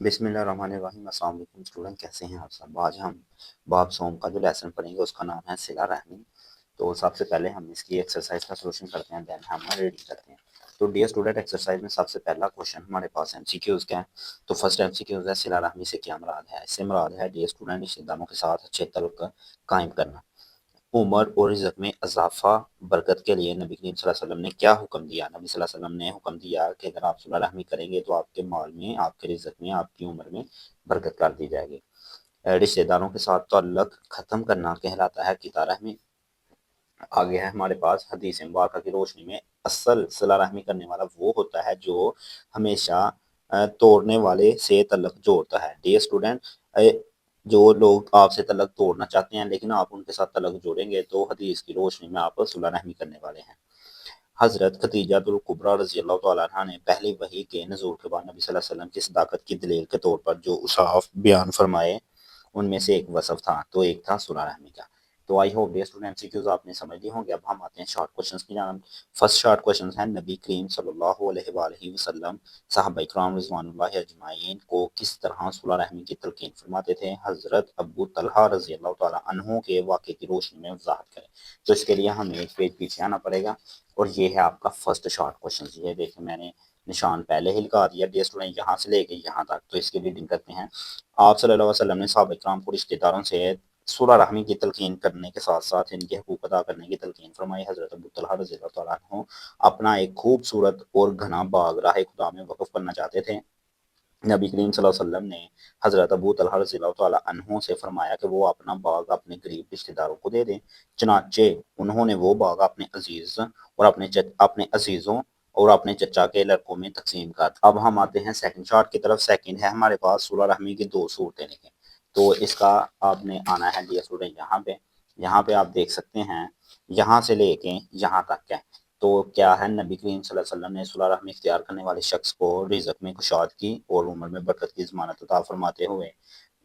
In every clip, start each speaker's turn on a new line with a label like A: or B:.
A: بسم اللہ الرحمن الرحیم۔ السلام علیکم اسٹوڈنٹ، کیسے ہیں آپ سب؟ آج ہم باب سوم کا جو لیسن پڑھیں گے اس کا نام ہے صلہ رحمی۔ تو سب سے پہلے ہم اس کی ایکسرسائز کا سولوشن کرتے ہیں، دین ہم ریڈنگ کرتے ہیں۔ تو ڈیئر اسٹوڈنٹ، ایکسرسائز میں سب سے پہلا کوشچن ہمارے پاس ایم سی کیوز کا ہے۔ تو فرسٹ ایم سی کیوز ہے صلہ رحمی سے کیا مراد ہے؟ اس سے مراد ہے ڈیئر اسٹوڈنٹ رشتہ داروں کے ساتھ اچھے تعلق قائم کرنا۔ عمر اور رزق میں اضافہ برکت کے لیے نبی کریم صلی اللہ علیہ وسلم نے کیا حکم دیا؟ نبی صلی اللہ علیہ وسلم نے حکم دیا کہ اگر آپ صلہ رحمی کریں گے تو آپ کے مال میں، آپ کے رزق میں، آپ کی عمر میں برکت کر دی جائے گی۔ رشتہ داروں کے ساتھ تعلق ختم کرنا کہلاتا ہے قطع رحمی۔ آگے ہے ہمارے پاس حدیث مبارکہ کی روشنی میں اصل صلہ رحمی کرنے والا وہ ہوتا ہے جو ہمیشہ توڑنے والے سے تعلق جوڑتا ہے۔ ڈیئر اسٹوڈنٹ، جو لوگ آپ سے تعلق توڑنا چاہتے ہیں لیکن آپ ان کے ساتھ تعلق جوڑیں گے تو حدیث کی روشنی میں آپ صلہ رحمی کرنے والے ہیں۔ حضرت خدیجہ الکبریٰ رضی اللہ تعالیٰ عنہ نے پہلی وحی کے نزول کے بعد نبی صلی اللہ علیہ وسلم کی صداقت کی دلیل کے طور پر جو اوصاف بیان فرمائے ان میں سے ایک وصف تھا، تو ایک تھا صلہ رحمی کا۔ تو I hope dear student see cues آپ نے سمجھ لی ہوں گے۔ اب ہم آتے ہیں شارٹ کوشچنس کی جانب۔ فرسٹ شارٹ کوشچنس ہیں، نبی کریم صلی اللہ علیہ وآلہ وسلم صحابہ کرام رضوان اللہ اجمعین کو کس طرح صلہ رحمی کی تلقین فرماتے تھے؟ حضرت ابو طلحہ رضی اللہ تعالیٰ عنہ کے واقعے کی روشنی میں وضاحت کریں۔ تو اس کے لیے ہمیں ایک پیج پیچھے آنا پڑے گا اور یہ ہے آپ کا فرسٹ شارٹ کوشچن۔ یہ دیکھیں میں نے نشان پہلے ہی لگا دیا ڈیئر اسٹوڈنٹ، یہاں سے لے کے یہاں تک۔ تو اس کی ریڈنگ کرتے ہیں۔ آپ صلی اللہ علیہ وسلم نے صحابہ کرام کو رشتہ داروں سے صلہ رحمی کی تلقین کرنے کے ساتھ ساتھ ان کے حقوق ادا کرنے کی تلقین فرمائی۔ حضرت ابو طلحہ رضی اللہ تعالیٰ عنہ اپنا ایک خوبصورت اور گھنا باغ راہ خدا میں وقف کرنا چاہتے تھے۔ نبی کریم صلی اللہ علیہ وسلم نے حضرت ابو طلحہ رضی اللہ تعالیٰ عنہ سے فرمایا کہ وہ اپنا باغ اپنے قریب رشتہ داروں کو دے دیں۔ چنانچہ انہوں نے وہ باغ اپنے عزیزوں اور اپنے چچا کے لڑکوں میں تقسیم کر۔ اب ہم آتے ہیں سیکنڈ شارٹ کی طرف۔ سیکنڈ ہے ہمارے پاس صلہ رحمی کی دو صورتیں لکھیں۔ تو اس کا آپ نے آنا ہے ڈیئر اسٹوڈنٹ یہاں پہ آپ دیکھ سکتے ہیں یہاں سے لے کے یہاں تک ہے۔ تو کیا ہے، نبی کریم صلی اللہ علیہ وسلم نے صلہ رحمی اختیار کرنے والے شخص کو رزق میں کشادگی اور عمر میں برکت کی ضمانت عطا فرماتے ہوئے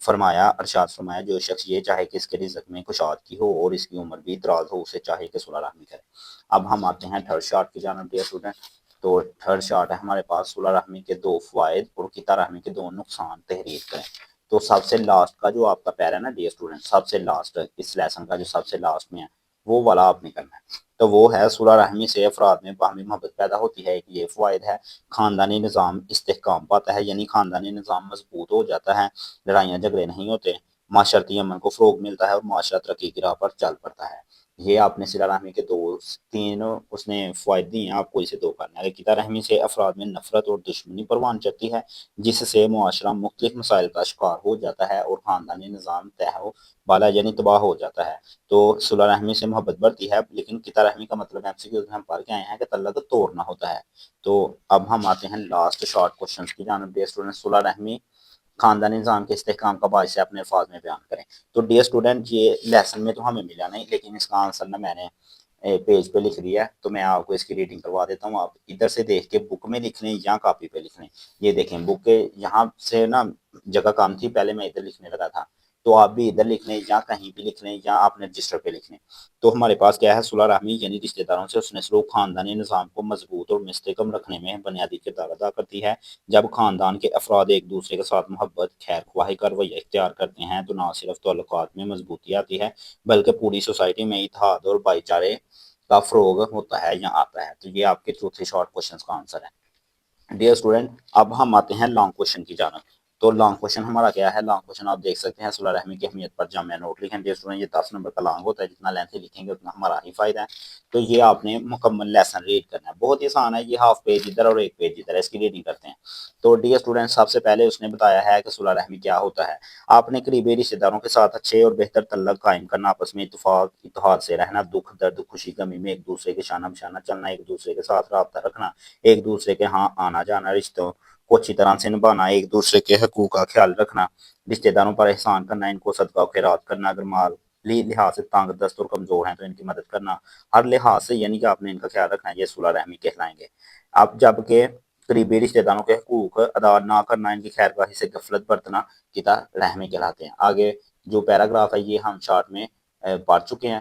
A: ارشاد فرمایا، جو شخص یہ چاہے کہ اس کے رزق میں کشادگی ہو اور اس کی عمر بھی دراز ہو، اسے چاہے کہ صلہ رحمی کرے۔ اب ہم آتے ہیں تھرڈ شارٹ کی جانب ڈیئر اسٹوڈنٹ۔ تو تھرڈ شارٹ ہے ہمارے پاس صلہ رحمی کے دو فوائد اور قطع رحمی کے دو نقصان تحریر کریں۔ تو سب سے لاسٹ کا جو آپ کا پیرا ہے نا ڈیئر اسٹوڈنٹ، سب سے لاسٹ اس لیسن کا جو سب سے لاسٹ میں ہے وہ والا آپ نے کرنا ہے۔ تو وہ ہے صلہ رحمی سے افراد میں باہمی محبت پیدا ہوتی ہے، ایک یہ فوائد ہے۔ خاندانی نظام استحکام پاتا ہے، یعنی خاندانی نظام مضبوط ہو جاتا ہے، لڑائیاں جھگڑے نہیں ہوتے، معاشرتی امن کو فروغ ملتا ہے اور معاشرہ ترقی کی راہ پر چل پڑتا ہے۔ یہ آپ نے صلہ رحمی کے تین اس نے فوائد دیے ہیں، آپ کو اسے دو کرنا ہے۔ قطع رحمی سے افراد میں نفرت اور دشمنی پروان چڑھتی ہے، جس سے معاشرہ مختلف مسائل کا شکار ہو جاتا ہے اور خاندانی نظام تہو بالا یعنی تباہ ہو جاتا ہے۔ تو صلہ رحمی سے محبت بڑھتی ہے، لیکن قطع رحمی کا مطلب ایم سی کیوز میں ہم پڑھ کے آئے ہیں کہ تعلق توڑنا ہوتا ہے۔ تو اب ہم آتے ہیں لاسٹ شارٹ کوشچنس کی جانب ڈیئر اسٹوڈنٹ۔ صلہ رحمی خاندانی نظام کے استحکام کا باعث ہے، اپنے الفاظ میں بیان کریں۔ تو ڈیئر اسٹوڈنٹ یہ لیسن میں تو ہمیں ملا نہیں، لیکن اس کا آنسر نہ میں نے پیج پہ لکھ لیا ہے، تو میں آپ کو اس کی ریڈنگ کروا دیتا ہوں۔ آپ ادھر سے دیکھ کے بک میں لکھ لیں یا کاپی پہ لکھ لیں۔ یہ دیکھیں بک کے یہاں سے نا جگہ کام تھی، پہلے میں ادھر لکھنے لگا تھا، تو آپ بھی ادھر لکھ لیں یا کہیں بھی لکھ لیں یا آپ نے رجسٹر پہ لکھ لیں۔ تو ہمارے پاس کیا ہے، صلہ رحمی یعنی رشتہ داروں سے حسن سلوک خاندانی نظام کو مضبوط اور مستحکم رکھنے میں بنیادی کردار ادا کرتی ہے۔ جب خاندان کے افراد ایک دوسرے کے ساتھ محبت، خیر خواہی کا رویہ اختیار کرتے ہیں تو نہ صرف تعلقات میں مضبوطی آتی ہے بلکہ پوری سوسائٹی میں اتحاد اور بھائی چارے کا فروغ ہوتا ہے یا آتا ہے۔ تو یہ آپ کے چوتھے شارٹ کوشچنس کا آنسر ہے ڈیئر اسٹوڈنٹ۔ اب ہم آتے ہیں لانگ کوشچن کی جانب۔ تو لانگ کوشچن ہمارا کیا ہے؟ لانگ کوشچن آپ دیکھ سکتے ہیں، صلہ رحمی کی اہمیت پر جامع نوٹ لکھیں ڈیئر اسٹوڈنٹ۔ یہ 10 نمبر کا لانگ ہوتا ہے، جتنا لینتھی لکھیں گے اتنا ہمارا ہی فائدہ ہے۔ تو یہ آپ نے مکمل لیسن ریڈ کرنا ہے، بہت ہی آسان ہے، یہ ہاف پیج ادھر اور ایک پیج ادھر ہے، اس کی ریڈنگ کرتے ہیں۔ تو ڈیئر اسٹوڈنٹ، سب سے پہلے اس نے بتایا ہے کہ صلہ رحمی کیا ہوتا ہے۔ آپ نے قریبی رشتہ داروں کے ساتھ اچھے اور بہتر تعلق قائم کرنا، آپس میں اتحاد سے رہنا، دکھ درد خوشی غمی میں ایک دوسرے کے شانہ بشانہ چلنا، ایک دوسرے کے ساتھ رابطہ رکھنا، ایک دوسرے کے ہاں آنا جانا، رشتوں کو اچھی طرح سے نبھانا، ایک دوسرے کے حقوق کا خیال رکھنا، رشتہ داروں پر احسان کرنا، ان کو صدقہ و خیرات کرنا، اگر مالی لحاظ سے تنگ دست اور کمزور ہیں تو ان کی مدد کرنا، ہر لحاظ سے یعنی کہ آپ نے ان کا خیال رکھنا ہے، یہ صلہ رحمی کہلائیں گے۔ اب جبکہ قریبی رشتہ داروں کے حقوق ادا نہ کرنا، ان کی خیر خواہی سے غفلت برتنا قطع رحمی کہلاتے ہیں۔ آگے جو پیراگراف ہے یہ ہم شارٹ میں پڑھ چکے ہیں۔